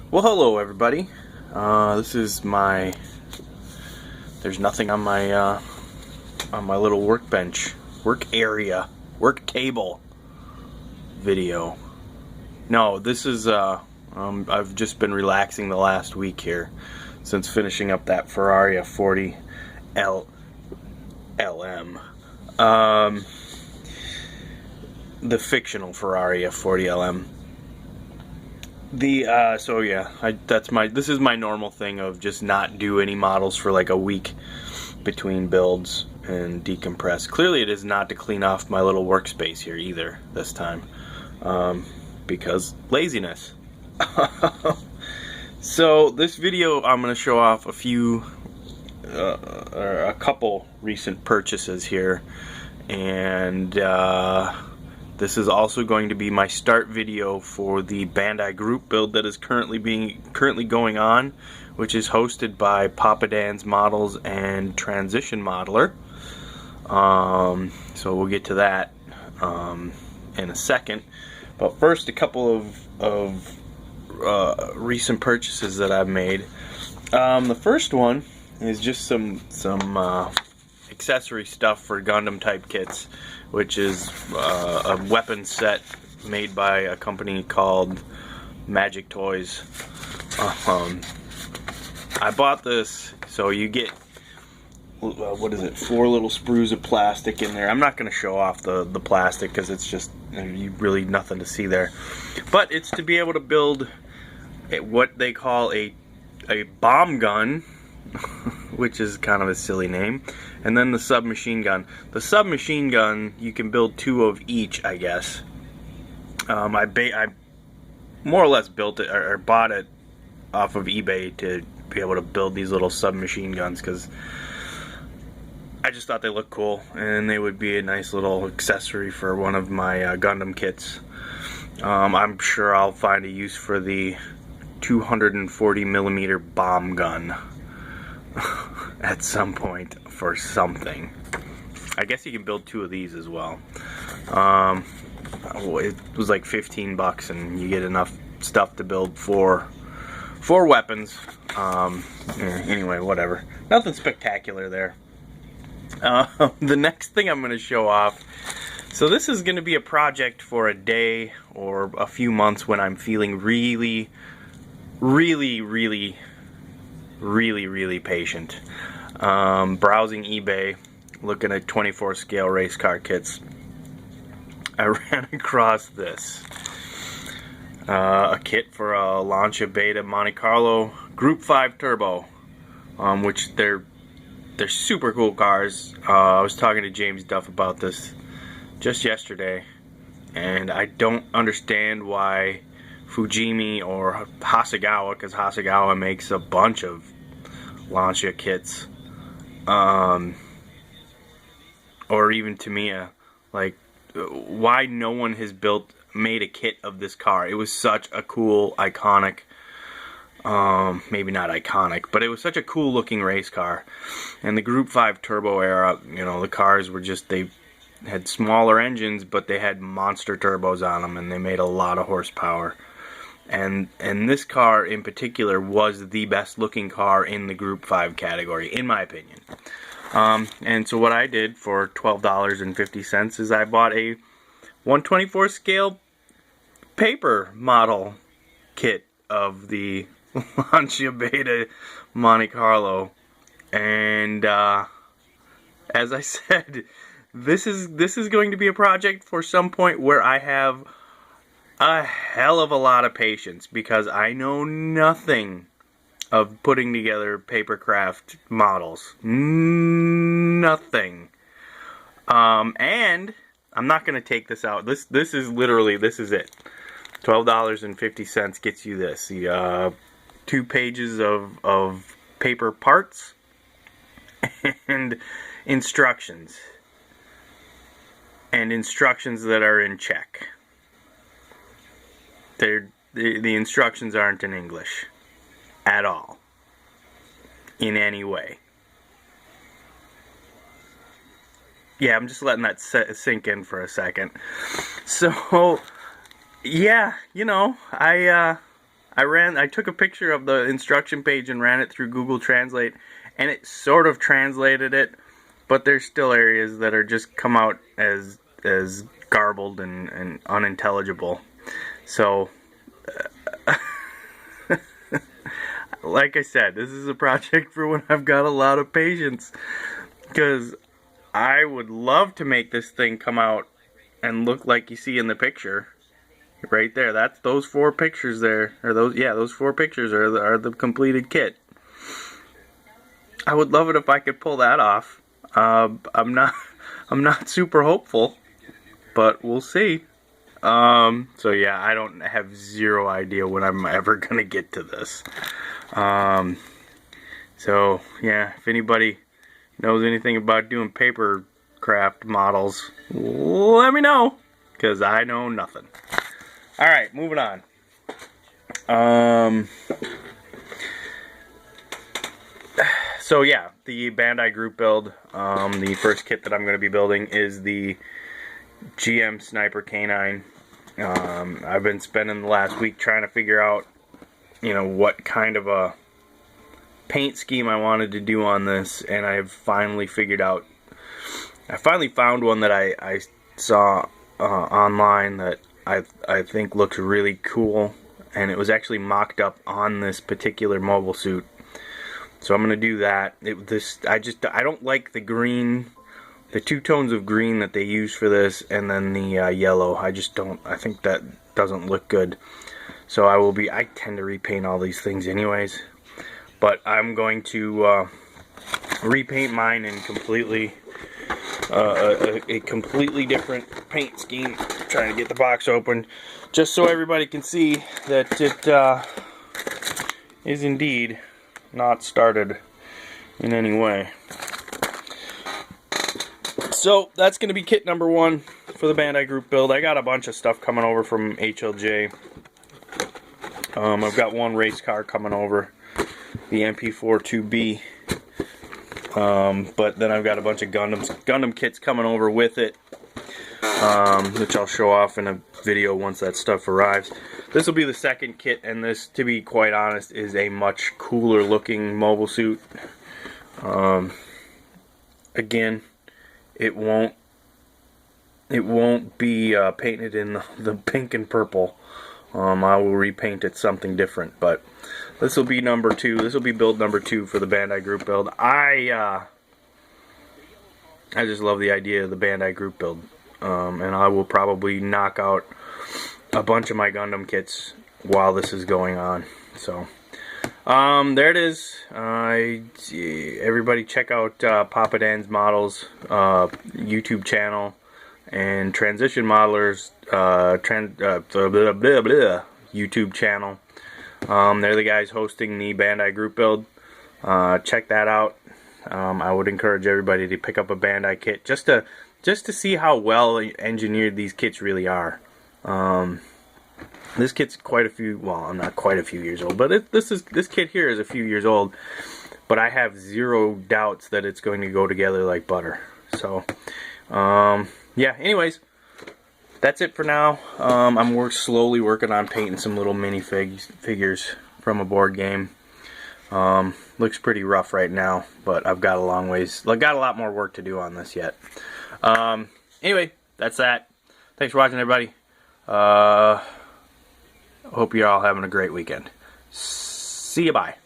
Well, hello everybody. This is my. There's nothing on my little workbench, work area, work table video. No, this is I've just been relaxing the last week here since finishing up that Ferrari 40 LM. The fictional Ferrari 40 LM. So yeah, this is my normal thing of just not do any models for like a week between builds and decompress. Clearly it is not to clean off my little workspace here either this time, because laziness. So this video I'm going to show off a couple recent purchases here, and this is also going to be my start video for the Bandai Group Build that is currently going on, which is hosted by Papa Dan's Models and Transition Modeler. So we'll get to that in a second. But first, a couple of recent purchases that I've made. The first one is just some accessory stuff for Gundam type kits, which is a weapon set made by a company called Magic Toys. I bought this, so you get what is it, 4 little sprues of plastic in there. I'm not going to show off the plastic because it's just really nothing to see there, but it's to be able to build what they call a bomb gun, which is kind of a silly name, and then the submachine gun. The submachine gun, you can build 2 of each, I guess. I more or less built it or bought it off of eBay to be able to build these little submachine guns because I just thought they looked cool and they would be a nice little accessory for one of my Gundam kits. I'm sure I'll find a use for the 240mm bomb gun at some point for something. I guess you can build 2 of these as well. It was like 15 bucks and you get enough stuff to build 4 weapons. Anyway, whatever. Nothing spectacular there. The next thing I'm going to show off, so this is going to be a project for a day or a few months when I'm feeling really patient. Browsing eBay, looking at 24 scale race car kits, I ran across this. A kit for a Lancia Beta Monte Carlo Group 5 Turbo, which they're super cool cars. I was talking to James Duff about this just yesterday, and I don't understand why Fujimi or Hasegawa, because Hasegawa makes a bunch of Lancia kits, or even Tamiya, like why no one has made a kit of this car. It was such a cool, iconic, maybe not iconic, but it was such a cool looking race car. And the Group 5 Turbo era, you know, the cars were just, they had smaller engines, but they had monster turbos on them, and they made a lot of horsepower. And this car in particular was the best looking car in the Group 5 category, in my opinion. And so what I did for $12.50 is I bought a 124 scale paper model kit of the Lancia Beta Monte Carlo. And as I said, this is going to be a project for some point where I have a hell of a lot of patience, because I know nothing of putting together papercraft models. Nothing. And I'm not going to take this out. This is literally, this is it. $12.50 gets you this. The 2 pages of paper parts and instructions. And instructions that are in Czech. The instructions aren't in English at all, in any way. Yeah, I'm just letting that sink in for a second. So, yeah, you know, I I took a picture of the instruction page and ran it through Google Translate, and it sort of translated it, but there's still areas that are just come out as garbled and unintelligible. So, like I said, this is a project for when I've got a lot of patience, because I would love to make this thing come out and look like you see in the picture. Right there, that's those 4 pictures there, or those 4 pictures are the completed kit. I would love it if I could pull that off. I'm not super hopeful, but we'll see. So yeah, I don't have zero idea when I'm ever gonna get to this. So yeah, if anybody knows anything about doing paper craft models, let me know, because I know nothing. Alright, moving on. So yeah, the Bandai Group Build, the first kit that I'm going to be building is the GM Sniper K9. I've been spending the last week trying to figure out, what kind of a paint scheme I wanted to do on this, and I've finally figured out. I finally found one that I saw online that I think looks really cool, and it was actually mocked up on this particular mobile suit. So I'm gonna do that. I don't like the green, the 2 tones of green that they use for this, and then the yellow. I think that doesn't look good. So I tend to repaint all these things anyways, but I'm going to repaint mine in completely a completely different paint scheme. Trying to get the box open just so everybody can see that it is indeed not started in any way. So that's going to be kit number 1 for the Bandai Group Build. I got a bunch of stuff coming over from HLJ. I've got one race car coming over, the MP4 2B, but then I've got a bunch of Gundam kits coming over with it, which I'll show off in a video once that stuff arrives. This will be the second kit, and this, to be quite honest, is a much cooler looking mobile suit. Again, it won't be painted in the pink and purple. I will repaint it something different, but this will be number 2. This will be build number 2 for the Bandai Group Build. I just love the idea of the Bandai Group Build, and I will probably knock out a bunch of my Gundam kits while this is going on. So there it is. Everybody check out Papa Dan's Models YouTube channel and Transition Modelers YouTube channel. They're the guys hosting the Bandai Group Build. Check that out. I would encourage everybody to pick up a Bandai kit just to see how well engineered these kits really are. This kit's quite a few, well, not quite a few years old, but this kit here is a few years old, but I have zero doubts that it's going to go together like butter. So yeah, anyways, that's it for now. I'm slowly working on painting some little mini figures from a board game. Looks pretty rough right now, but I've got a long ways. I've got a lot more work to do on this yet. Anyway, that's that. Thanks for watching, everybody. Hope you're all having a great weekend. See you, bye.